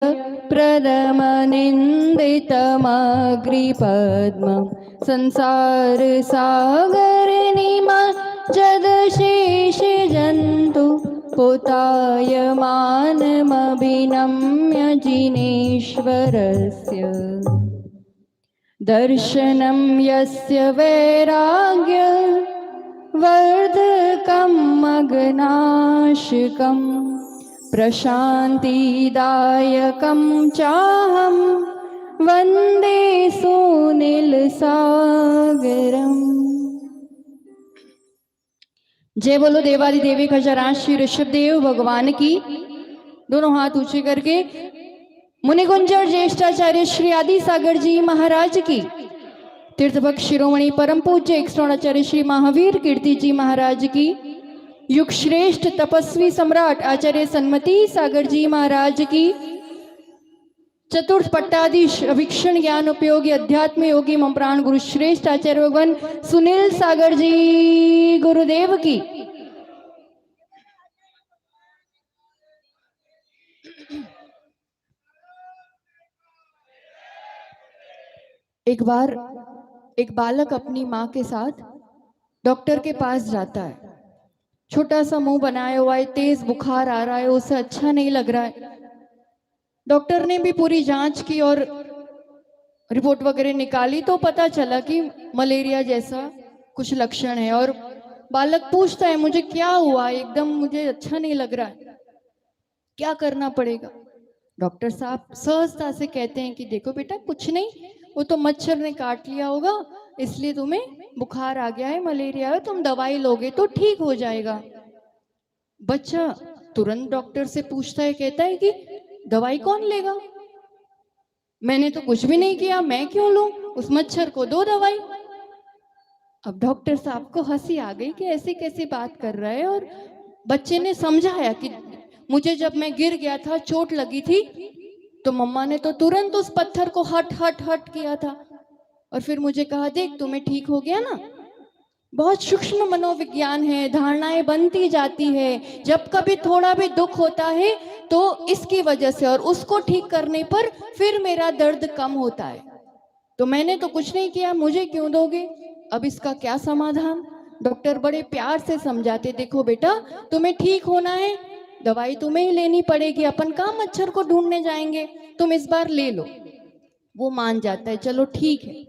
प्रदमनिन्दितमग्रिपद्मं संसारसागरनिमज्जदशेषजन्तु पुतायमानमभिनम्य जिनेश्वरस्य दर्शनं यस्य वैराग्य वर्धकं मग्नाशिकं प्रशान्तिदायकं चाहं वन्दे सुनीलसागरम्। जय बोलो देवादिदेवी खजाराज श्री ऋषभदेव भगवान की। दोनों हाथ ऊंचे करके मुनिकुंज और ज्येष्ठाचार्य श्री आदि सागर जी महाराज की, तीर्थभक्त शिरोमणि परम पूज्य एक्सोणाचार्य श्री महावीर कीर्ति जी महाराज की, युग श्रेष्ठ तपस्वी सम्राट आचार्य सन्मति सागर जी महाराज की, चतुर्थ पट्टाधीश अभिक्षण ज्ञान उपयोगी अध्यात्म योगी मम प्राण गुरु श्रेष्ठ आचार्य भगवान सुनील सागर जी गुरुदेव की। एक बार एक बालक अपनी माँ के साथ डॉक्टर के पास जाता है। छोटा सा मुंह बनाया हुआ है, तेज बुखार आ रहा है, उसे अच्छा नहीं लग रहा है। डॉक्टर ने भी पूरी जांच की और रिपोर्ट वगैरह निकाली तो पता चला कि मलेरिया जैसा कुछ लक्षण है। और बालक पूछता है मुझे क्या हुआ, एकदम मुझे अच्छा नहीं लग रहा है, क्या करना पड़ेगा। डॉक्टर साहब सहजता से कहते हैं कि देखो बेटा कुछ नहीं, वो तो मच्छर ने काट लिया होगा इसलिए तुम्हें बुखार आ गया है, मलेरिया है, तुम दवाई लोगे तो ठीक हो जाएगा। बच्चा तुरंत डॉक्टर से पूछता है, कहता है कि दवाई कौन लेगा, मैंने तो कुछ भी नहीं किया, मैं क्यों लूं, उस मच्छर को दो दवाई। अब डॉक्टर साहब को हंसी आ गई कि ऐसी कैसी बात कर रहा है। और बच्चे ने समझाया कि मुझे जब मैं गिर गया था, चोट लगी थी, तो मम्मा ने तो तुरंत उस पत्थर को हट हट हट किया था और फिर मुझे कहा देख तुम्हें ठीक हो गया ना। बहुत सूक्ष्म मनोविज्ञान है, धारणाएं बनती जाती है। जब कभी थोड़ा भी दुख होता है तो इसकी वजह से, और उसको ठीक करने पर फिर मेरा दर्द कम होता है। तो मैंने तो कुछ नहीं किया, मुझे क्यों दोगे, अब इसका क्या समाधान। डॉक्टर बड़े प्यार से समझाते, देखो बेटा तुम्हें ठीक होना है, दवाई तुम्हें ही लेनी पड़ेगी, अपन कहाँ मच्छर को ढूंढने जाएंगे, तुम इस बार ले लो। वो मान जाता है, चलो ठीक है,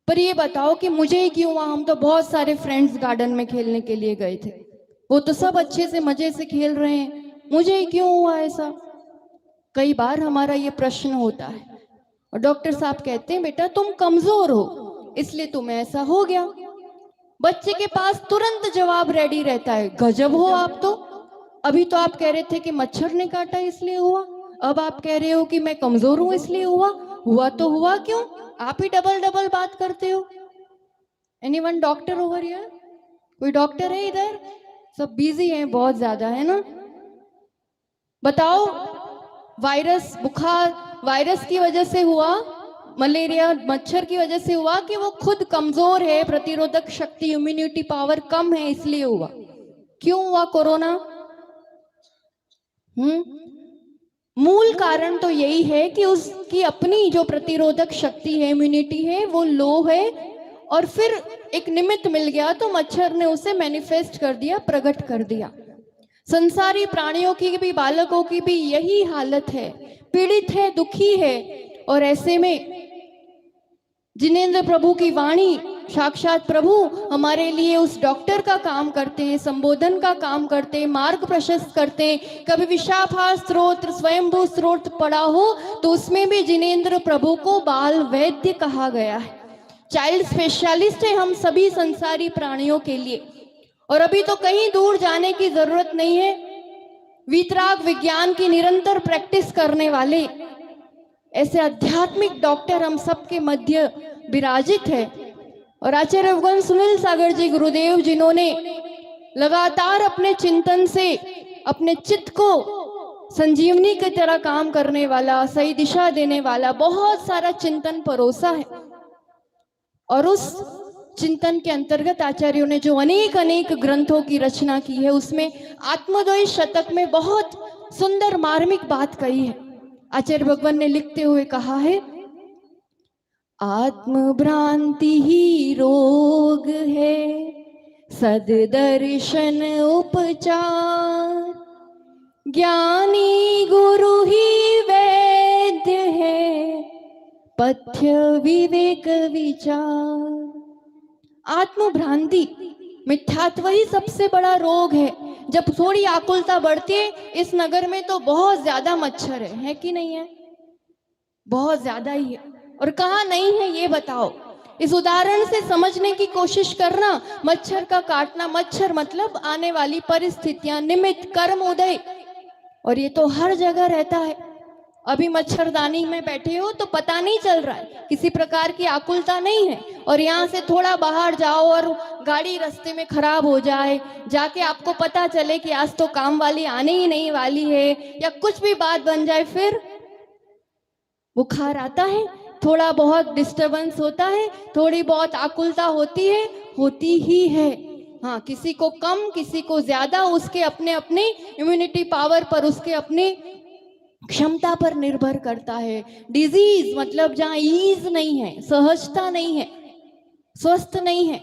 पर ये बताओ कि मुझे ही क्यों हुआ, हम तो बहुत सारे फ्रेंड्स गार्डन में खेलने के लिए गए थे, वो तो सब अच्छे से मजे से खेल रहे हैं, मुझे ही क्यों हुआ ऐसा। कई बार हमारा ये प्रश्न होता है और डॉक्टर साहब कहते हैं बेटा तुम कमजोर हो इसलिए तुम्हें ऐसा हो गया। बच्चे के पास तुरंत जवाब रेडी रहता है, गजब हो आप तो, अभी तो आप कह रहे थे कि मच्छर ने काटा इसलिए हुआ, अब आप कह रहे हो कि मैं कमजोर हूं इसलिए हुआ तो हुआ क्यों, आप ही डबल डबल बात करते हो। एनीवन डॉक्टर ओवर हियर, कोई डॉक्टर है इधर, सब बिजी हैं बहुत ज्यादा, है ना। बताओ वायरस बुखार वायरस की वजह से हुआ, मलेरिया मच्छर की वजह से हुआ, कि वो खुद कमजोर है, प्रतिरोधक शक्ति इम्यूनिटी पावर कम है इसलिए हुआ। क्यों हुआ कोरोना, मूल कारण तो यही है कि उसकी अपनी जो प्रतिरोधक शक्ति है, इम्यूनिटी है, वो लो है, और फिर एक निमित्त मिल गया तो मच्छर ने उसे मैनिफेस्ट कर दिया, प्रकट कर दिया। संसारी प्राणियों की भी, बालकों की भी यही हालत है, पीड़ित है, दुखी है। और ऐसे में जिनेंद्र प्रभु की वाणी, साक्षात प्रभु हमारे लिए उस डॉक्टर का काम करते हैं, संबोधन का काम करते हैं, मार्ग प्रशस्त करते हैं। कभी विशाखा स्त्रोत्र, स्वयंभू स्त्रोत्र पढ़ा हो तो उसमें भी जिनेंद्र प्रभु को बाल वैद्य कहा गया है, चाइल्ड स्पेशलिस्ट है हम सभी संसारी प्राणियों के लिए। और अभी तो कहीं दूर जाने की जरूरत नहीं है, वीतराग विज्ञान की निरंतर प्रैक्टिस करने वाले ऐसे आध्यात्मिक डॉक्टर हम सबके मध्य विराजित है। और आचार्य भगवान सुनील सागर जी गुरुदेव, जिन्होंने लगातार अपने चिंतन से अपने चित्त को संजीवनी की तरह काम करने वाला, सही दिशा देने वाला बहुत सारा चिंतन परोसा है। और उस चिंतन के अंतर्गत आचार्यों ने जो अनेक अनेक ग्रंथों की रचना की है, उसमें आत्मद्वय शतक में बहुत सुंदर मार्मिक बात कही है। आचार्य भगवान ने लिखते हुए कहा है, आत्मभ्रांति ही रोग है, सद्दर्शन उपचार, ज्ञानी गुरु ही वैद्य है, पथ्य विवेक विचार। आत्मभ्रांति, मिथ्यात्व ही सबसे बड़ा रोग है। जब थोड़ी आकुलता बढ़ती है, इस नगर में तो बहुत ज्यादा मच्छर है कि नहीं है? बहुत ज्यादा ही है। और कहाँ नहीं है ये बताओ। इस उदाहरण से समझने की कोशिश करना, मच्छर का काटना, मच्छर मतलब आने वाली परिस्थितियां, निमित्त, कर्म, उदय, और ये तो हर जगह रहता है। अभी मच्छरदानी में बैठे हो तो पता नहीं चल रहा है, किसी प्रकार की आकुलता नहीं है, और यहाँ से थोड़ा बाहर जाओ और गाड़ी रास्ते में खराब हो जाए, जाके आपको पता चले कि आज तो काम वाली आने ही नहीं वाली है, या कुछ भी बात बन जाए, फिर बुखार आता है, थोड़ा बहुत डिस्टरबेंस होता है, थोड़ी बहुत आकुलता होती है, होती ही है। हाँ, किसी को कम, किसी को ज्यादा, उसके अपने अपने इम्यूनिटी पावर पर, उसके अपने क्षमता पर निर्भर करता है। डिजीज मतलब जहाँ ईज नहीं है, सहजता नहीं है, स्वस्थ नहीं है,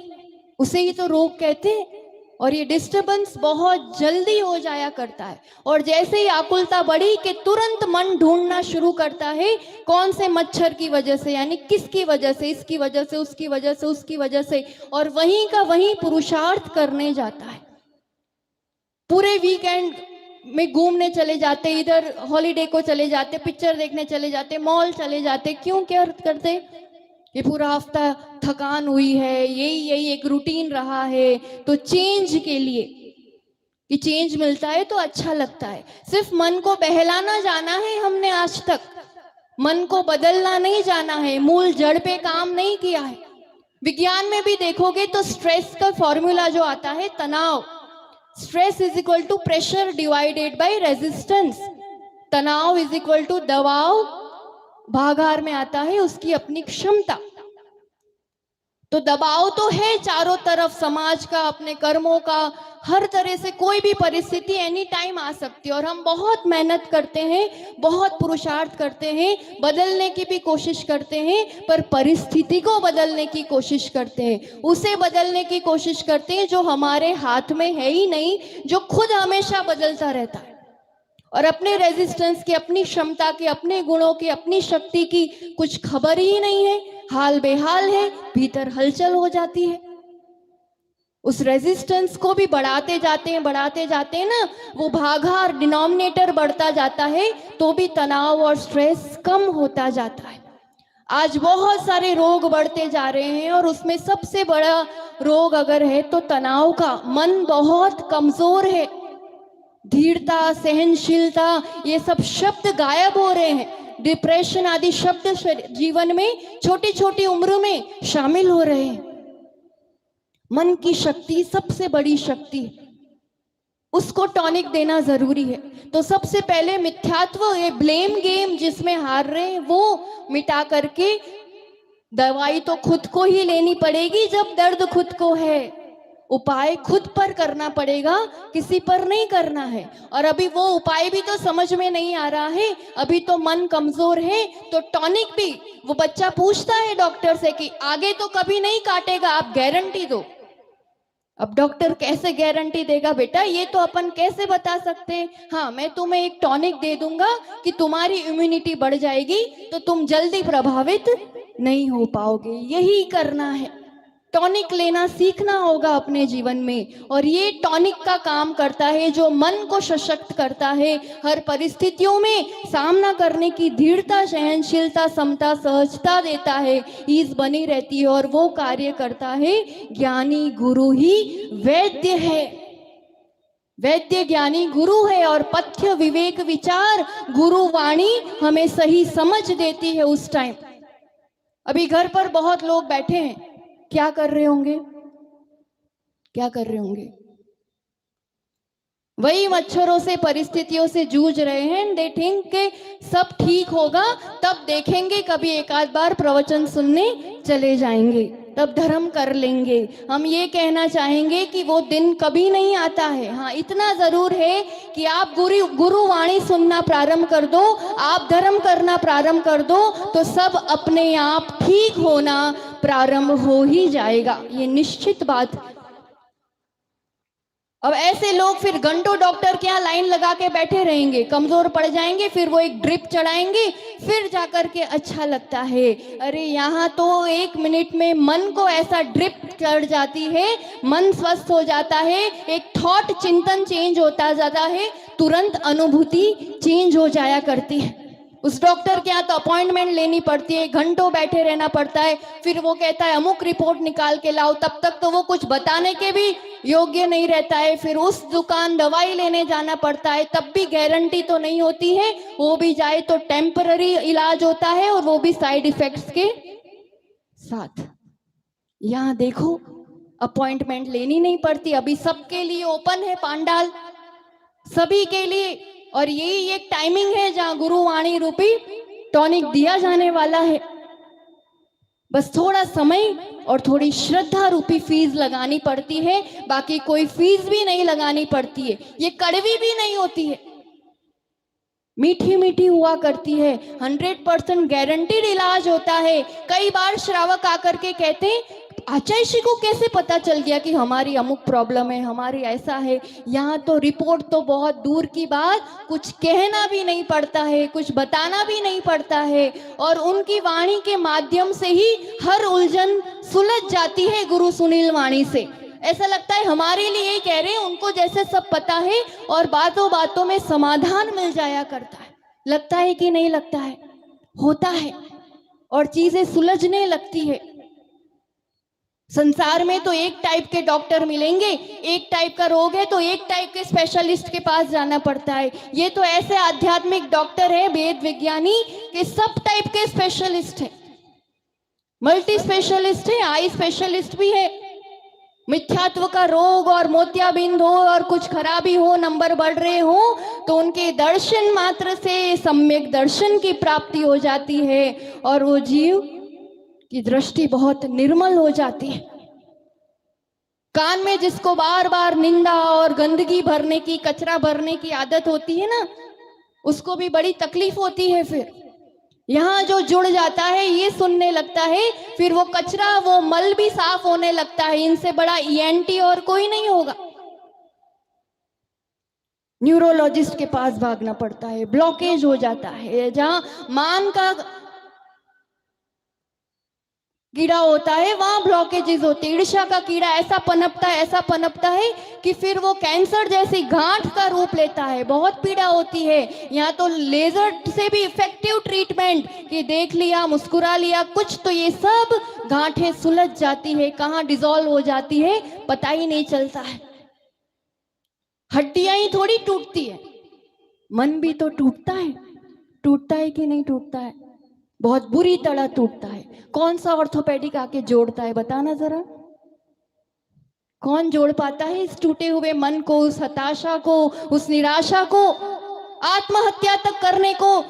उसे ही तो रोग कहते हैं। और ये डिस्टरबेंस बहुत जल्दी हो जाया करता है, और जैसे ही आकुलता बढ़ी कि तुरंत मन ढूंढना शुरू करता है, कौन से मच्छर की वजह से, यानी किसकी वजह से, इसकी वजह से, उसकी वजह से, उसकी वजह से, और वहीं का वहीं पुरुषार्थ करने जाता है। पूरे वीकेंड में घूमने चले जाते, इधर हॉलीडे को चले जाते, पिक्चर देखने चले जाते, मॉल चले जाते, क्यों क्या करते? ये पूरा हफ्ता थकान हुई है, यही एक रूटीन रहा है, तो चेंज के लिए, कि चेंज मिलता है तो अच्छा लगता है। सिर्फ मन को बहलाना जाना है हमने आज तक, मन को बदलना नहीं जाना है, मूल जड़ पे काम नहीं किया है। विज्ञान में भी देखोगे तो स्ट्रेस का फॉर्मूला जो आता है, तनाव, stress is equal to pressure divided by resistance, तनाव इज इक्वल टू दबाव भागार में आता है उसकी अपनी क्षमता। तो दबाव तो है चारों तरफ, समाज का, अपने कर्मों का, हर तरह से कोई भी परिस्थिति एनी टाइम आ सकती है, और हम बहुत मेहनत करते हैं, बहुत पुरुषार्थ करते हैं, बदलने की भी कोशिश करते हैं, पर परिस्थिति को बदलने की कोशिश करते हैं, उसे बदलने की कोशिश करते हैं जो हमारे हाथ में है ही नहीं, जो खुद हमेशा बदलता रहता है, और अपने रेजिस्टेंस की, अपनी क्षमता की, अपने गुणों की, अपनी शक्ति की कुछ खबर ही नहीं है, हाल बेहाल है, भीतर हलचल हो जाती है। उस रेजिस्टेंस को भी बढ़ाते जाते हैं ना, वो भागार, डिनोमिनेटर बढ़ता जाता है, तो भी तनाव और स्ट्रेस कम होता जाता है। आज बहुत सारे रोग बढ़ते जा रहे हैं, और उसमें सबसे बड़ा रोग अगर है तो तनाव का। मन बहुत कमजोर है, धीरता, सहनशीलता, ये सब शब्द गायब हो रहे हैं। डिप्रेशन आदि शब्द जीवन में छोटी छोटी उम्र में शामिल हो रहे हैं। मन की शक्ति सबसे बड़ी शक्ति, उसको टॉनिक देना जरूरी है। तो सबसे पहले मिथ्यात्व, ये ब्लेम गेम जिसमें हार रहे हैं, वो मिटा करके, दवाई तो खुद को ही लेनी पड़ेगी जब दर्द खुद को है, उपाय खुद पर करना पड़ेगा, किसी पर नहीं करना है। और अभी वो उपाय भी तो समझ में नहीं आ रहा है, अभी तो मन कमजोर है, तो टॉनिक भी, वो बच्चा पूछता है डॉक्टर से कि आगे तो कभी नहीं काटेगा, आप गारंटी दो। अब डॉक्टर कैसे गारंटी देगा बेटा, ये तो अपन कैसे बता सकते हैं? हाँ, मैं तुम्हें एक टॉनिक दे दूंगा कि तुम्हारी इम्यूनिटी बढ़ जाएगी, तो तुम जल्दी प्रभावित नहीं हो पाओगे। यही करना है, टॉनिक लेना सीखना होगा अपने जीवन में। और ये टॉनिक का काम करता है, जो मन को सशक्त करता है, हर परिस्थितियों में सामना करने की धीरता, सहनशीलता, समता, सहजता देता है, ईज बनी रहती है, और वो कार्य करता है। ज्ञानी गुरु ही वैद्य है, वैद्य ज्ञानी गुरु है, और पथ्य विवेक विचार, गुरु वाणी हमें सही समझ देती है उस टाइम। अभी घर पर बहुत लोग बैठे हैं, क्या कर रहे होंगे? क्या कर रहे होंगे? वही मच्छरों से, परिस्थितियों से जूझ रहे हैं। दे थिंक के सब ठीक होगा, तब देखेंगे, कभी एक आध बार प्रवचन सुनने चले जाएंगे। तब धर्म कर लेंगे। हम ये कहना चाहेंगे कि वो दिन कभी नहीं आता है। हाँ, इतना जरूर है कि आप गुरुवाणी सुनना प्रारंभ कर दो, आप धर्म करना प्रारंभ कर दो, तो सब अपने आप ठीक होना प्रारंभ हो ही जाएगा, ये निश्चित बात। अब ऐसे लोग फिर घंटों डॉक्टर के यहाँ लाइन लगा के बैठे रहेंगे, कमजोर पड़ जाएंगे, फिर वो एक ड्रिप चढ़ाएंगे, फिर जाकर के अच्छा लगता है। अरे यहाँ तो 1 मिनट में मन को ऐसा ड्रिप चढ़ जाती है, मन स्वस्थ हो जाता है, एक थॉट चिंतन चेंज होता जाता है, तुरंत अनुभूति चेंज हो जाया करती है। उस डॉक्टर के यहाँ तो अपॉइंटमेंट लेनी पड़ती है, घंटों बैठे रहना पड़ता है, फिर वो कहता है अमुक रिपोर्ट निकाल के लाओ, तब तक तो वो कुछ बताने के भी योग्य नहीं रहता है। फिर उस दुकान दवाई लेने जाना पड़ता है, तब भी गारंटी तो नहीं होती है, वो भी जाए तो टेम्पररी इलाज होता है और वो भी साइड इफेक्ट्स के साथ। यहाँ देखो अपॉइंटमेंट लेनी नहीं पड़ती, अभी सबके लिए ओपन है पांडाल, सभी के लिए। और यही एक टाइमिंग है जहां गुरुवाणी रूपी टॉनिक दिया जाने वाला है। बस थोड़ा समय और थोड़ी श्रद्धा रूपी फीस लगानी पड़ती है, बाकी कोई फीस भी नहीं लगानी पड़ती है। ये कड़वी भी नहीं होती है, मीठी मीठी हुआ करती है, 100% गारंटीड इलाज होता है। कई बार श्रावक आकर के कहते हैं आचार्य जी को कैसे पता चल गया कि हमारी अमुक प्रॉब्लम है, हमारी ऐसा है। यहाँ तो रिपोर्ट तो बहुत दूर की बात, कुछ कहना भी नहीं पड़ता है, कुछ बताना भी नहीं पड़ता है, और उनकी वाणी के माध्यम से ही हर उलझन सुलझ जाती है। गुरु सुनील वाणी से ऐसा लगता है हमारे लिए ही कह रहे हैं, उनको जैसे सब पता है और बातों बातों में समाधान मिल जाया करता है। लगता है कि नहीं लगता है? होता है और चीजें सुलझने लगती है। संसार में तो एक टाइप के डॉक्टर मिलेंगे, एक टाइप का रोग है तो एक टाइप के स्पेशलिस्ट के पास जाना पड़ता है। ये तो ऐसे आध्यात्मिक डॉक्टर है, वेद विज्ञानी के सब टाइप के स्पेशलिस्ट है, मल्टी स्पेशलिस्ट है, आई स्पेशलिस्ट भी है। मिथ्यात्व का रोग और मोतियाबिंद हो और कुछ खराबी हो, नंबर बढ़ रहे हो, तो उनके दर्शन मात्र से सम्यक दर्शन की प्राप्ति हो जाती है और वो जीव की दृष्टि बहुत निर्मल हो जाती है। कान में जिसको बार बार निंदा और गंदगी भरने की, कचरा भरने की आदत होती है ना, उसको भी बड़ी तकलीफ होती है। फिर यहाँ जो जुड़ जाता है ये सुनने लगता है, फिर वो कचरा, वो मल भी साफ होने लगता है। इनसे बड़ा ईएनटी और कोई नहीं होगा। न्यूरोलॉजिस्ट के पास भागना पड़ता है, ब्लॉकेज हो जाता है। जहां मान का कीड़ा होता है वहां ब्लॉकेजेस होते हैं। ईर्ष्या का कीड़ा ऐसा पनपता है कि फिर वो कैंसर जैसी गांठ का रूप लेता है, बहुत पीड़ा होती है। यहाँ तो लेजर से भी इफेक्टिव ट्रीटमेंट कि देख लिया, मुस्कुरा लिया कुछ, तो ये सब गांठें सुलझ जाती है, कहाँ डिसॉल्व हो जाती है पता ही नहीं चलता है। हड्डियां ही थोड़ी टूटती है, मन भी तो टूटता है कि नहीं टूटता है? बहुत बुरी तरह टूटता है। कौन सा ऑर्थोपेडिक आके जोड़ता है बताना जरा? कौन जोड़ पाता है इस टूटे हुए मन को, उस हताशा को, उस निराशा को? आत्महत्या तक करने को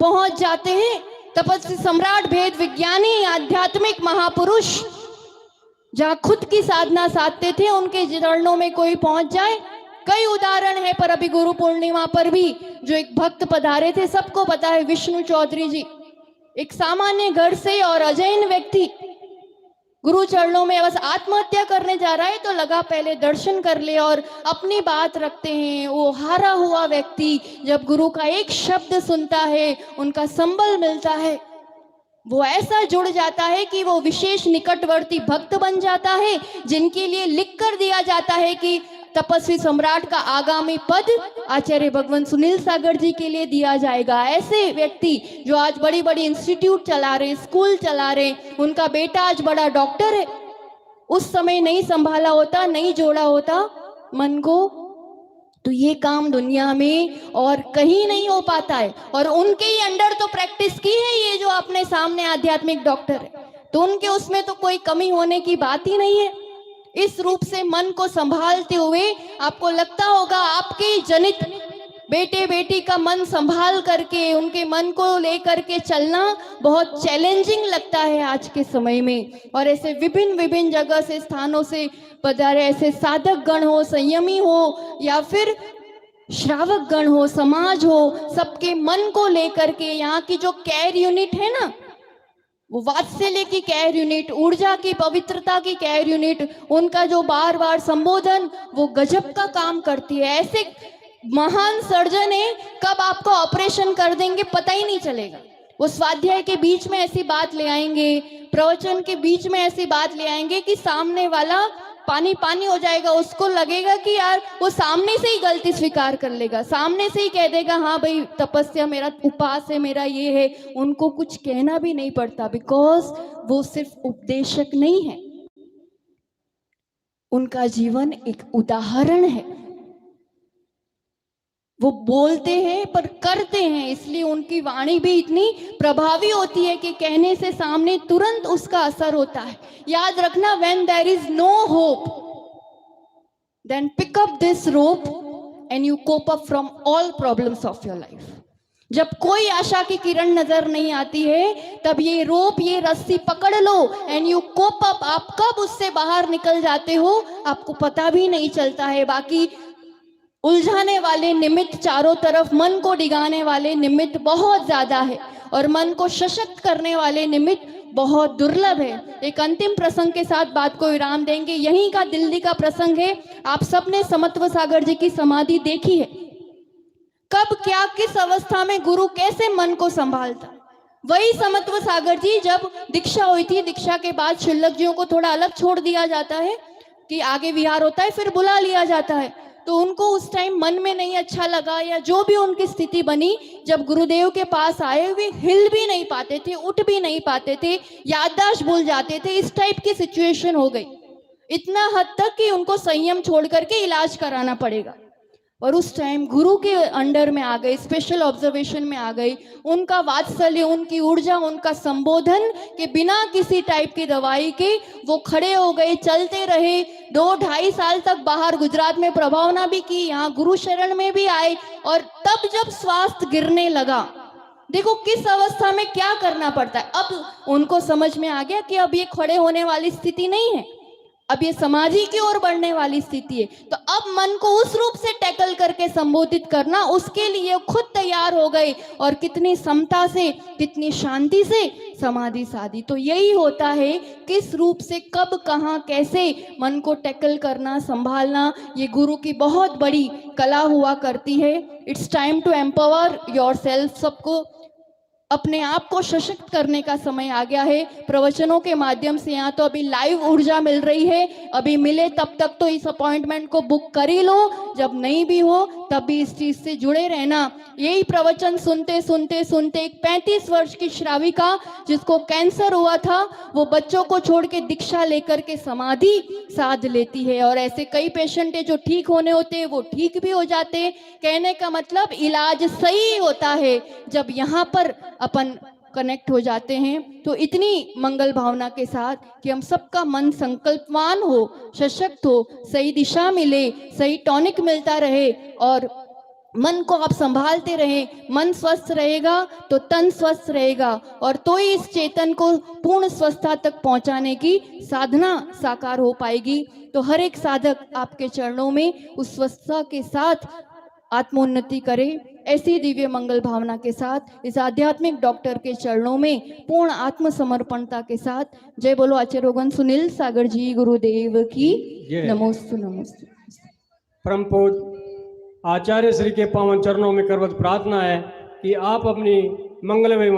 पहुंच जाते हैं। तपस्वी सम्राट, भेद विज्ञानी, आध्यात्मिक महापुरुष जहां खुद की साधना साधते थे, उनके चरणों में कोई पहुंच जाए। कई उदाहरण है, पर अभी गुरु पूर्णिमा पर भी जो एक भक्त पधारे थे, सबको पता है, विष्णु चौधरी जी, एक सामान्य घर से और अजैन व्यक्ति गुरु चरणों में बस आत्महत्या करने जा रहा है तो लगा पहले दर्शन कर ले और अपनी बात रखते हैं। वो हारा हुआ व्यक्ति जब गुरु का एक शब्द सुनता है, उनका संबल मिलता है, वो ऐसा जुड़ जाता है कि वो विशेष निकटवर्ती भक्त बन जाता है, जिनके लिए लिख कर दिया जाता है कि तपस्वी सम्राट का आगामी पद आचार्य भगवंत सुनील सागर जी के लिए दिया जाएगा। ऐसे व्यक्ति जो आज बड़ी बड़ी इंस्टीट्यूट चला रहे, स्कूल चला रहे, उनका बेटा आज बड़ा डॉक्टर है, उस समय नहीं संभाला होता, नहीं जोड़ा होता मन को, तो ये काम दुनिया में और कहीं नहीं हो पाता है। और उनके ही अंडर तो प्रैक्टिस की है ये जो अपने सामने आध्यात्मिक डॉक्टर है, तो उनके उसमें तो कोई कमी होने की बात ही नहीं है। इस रूप से मन को संभालते हुए आपको लगता होगा आपके जनित बेटे बेटी का मन संभाल करके उनके मन को लेकर के चलना बहुत चैलेंजिंग लगता है आज के समय में। और ऐसे विभिन्न विभिन्न जगह से, स्थानों से पधारे ऐसे साधक गण हो, संयमी हो या फिर श्रावक गण हो, समाज हो, सबके मन को लेकर के यहाँ की जो केयर यूनिट है ना, वो वात्सल्य की केयर यूनिट, ऊर्जा की, पवित्रता की केयर यूनिट, उनका जो बार बार संबोधन, वो गजब का काम करती है। ऐसे महान सर्जन है, कब आपको ऑपरेशन कर देंगे पता ही नहीं चलेगा। वो स्वाध्याय के बीच में ऐसी बात ले आएंगे, प्रवचन के बीच में ऐसी बात ले आएंगे कि सामने वाला पानी पानी हो जाएगा। उसको लगेगा कि यार वो सामने से ही गलती स्वीकार कर लेगा, सामने से ही कह देगा हाँ भाई तपस्या मेरा उपास है, मेरा ये है। उनको कुछ कहना भी नहीं पड़ता, बिकॉज वो सिर्फ उपदेशक नहीं है, उनका जीवन एक उदाहरण है। वो बोलते हैं पर करते हैं, इसलिए उनकी वाणी भी इतनी प्रभावी होती है कि कहने से सामने तुरंत उसका असर होता है। याद रखना, when there is no hope, then pick up this rope and you cope up from all problems of your life. जब कोई आशा की किरण नजर नहीं आती है, तब ये रोप, ये रस्सी पकड़ लो एंड यू कोप अप। आप कब उससे बाहर निकल जाते हो आपको पता भी नहीं चलता है। बाकी उलझाने वाले निमित्त चारों तरफ, मन को डिगाने वाले निमित्त बहुत ज्यादा है और मन को सशक्त करने वाले निमित्त बहुत दुर्लभ है। एक अंतिम प्रसंग के साथ बात को विराम देंगे। यहीं का दिल्ली का प्रसंग है। आप सबने समत्व सागर जी की समाधि देखी है। कब, क्या, किस अवस्था में गुरु कैसे मन को संभालता। वही समत्व सागर जी, जब दीक्षा हुई थी, दीक्षा के बाद शिल्लक जियों को थोड़ा अलग छोड़ दिया जाता है कि आगे विहार होता है, फिर बुला लिया जाता है। तो उनको उस टाइम मन में नहीं अच्छा लगा या जो भी उनकी स्थिति बनी, जब गुरुदेव के पास आए वे हिल भी नहीं पाते थे, उठ भी नहीं पाते थे, याददाश्त भूल जाते थे। इस टाइप की सिचुएशन हो गई, इतना हद तक कि उनको संयम छोड़ करके इलाज कराना पड़ेगा। और उस टाइम गुरु के अंडर में आ गए, स्पेशल ऑब्जर्वेशन में आ गई। उनका वात्सल्य, उनकी ऊर्जा, उनका संबोधन के बिना किसी टाइप की दवाई के वो खड़े हो गए, चलते रहे। 2-2.5 साल तक बाहर गुजरात में प्रभावना भी की, यहाँ गुरु शरण में भी आए। और तब जब स्वास्थ्य गिरने लगा, देखो किस अवस्था में क्या करना पड़ता है। अब उनको समझ में आ गया कि अब ये खड़े होने वाली स्थिति नहीं है, अब ये समाधि की ओर बढ़ने वाली स्थिति है। तो अब मन को उस रूप से टैकल करके संबोधित करना, उसके लिए खुद तैयार हो गए और कितनी समता से, कितनी शांति से समाधि साधी। तो यही होता है, किस रूप से, कब, कहाँ, कैसे मन को टैकल करना, संभालना, ये गुरु की बहुत बड़ी कला हुआ करती है। It's time to empower yourself. सबको अपने आप को सशक्त करने का समय आ गया है। प्रवचनों के माध्यम से यहाँ तो अभी लाइव ऊर्जा मिल रही है, अभी मिले तब तक तो इस अपॉइंटमेंट को बुक कर ही लो, जब नहीं भी हो तब भी इस चीज से जुड़े रहना। यही प्रवचन सुनते सुनते सुनते एक 35 वर्ष की श्राविका जिसको कैंसर हुआ था, वो बच्चों को छोड़ के दीक्षा लेकर के समाधि साध लेती है। और ऐसे कई पेशेंट है जो ठीक होने होते हैं वो ठीक भी हो जाते हैं। कहने का मतलब इलाज सही होता है जब यहाँ पर अपन कनेक्ट हो जाते हैं। तो इतनी मंगल भावना के साथ कि हम सबका मन संकल्पवान हो, सशक्त हो, सही दिशा मिले, सही टॉनिक मिलता रहे और मन को आप संभालते रहे। मन स्वस्थ रहेगा तो तन स्वस्थ रहेगा और तो ही इस चेतन को पूर्ण स्वस्थता तक पहुंचाने की साधना साकार हो पाएगी। तो हर एक साधक आपके चरणों में उस स्वस्थता के साथ आत्मोन्नति करे। ऐसी दिव्य मंगल भावना के साथ इस आध्यात्मिक डॉक्टर के चरणों में पूर्ण आत्मसमर्पणता के साथ जय बोलो आचार्य भगवान सुनील सागर जी गुरुदेव की नमोस्तु नमोस्तु। परम पूज्य आचार्य श्री के पावन चरणों में करवत प्रार्थना है कि आप अपनी मंगलमय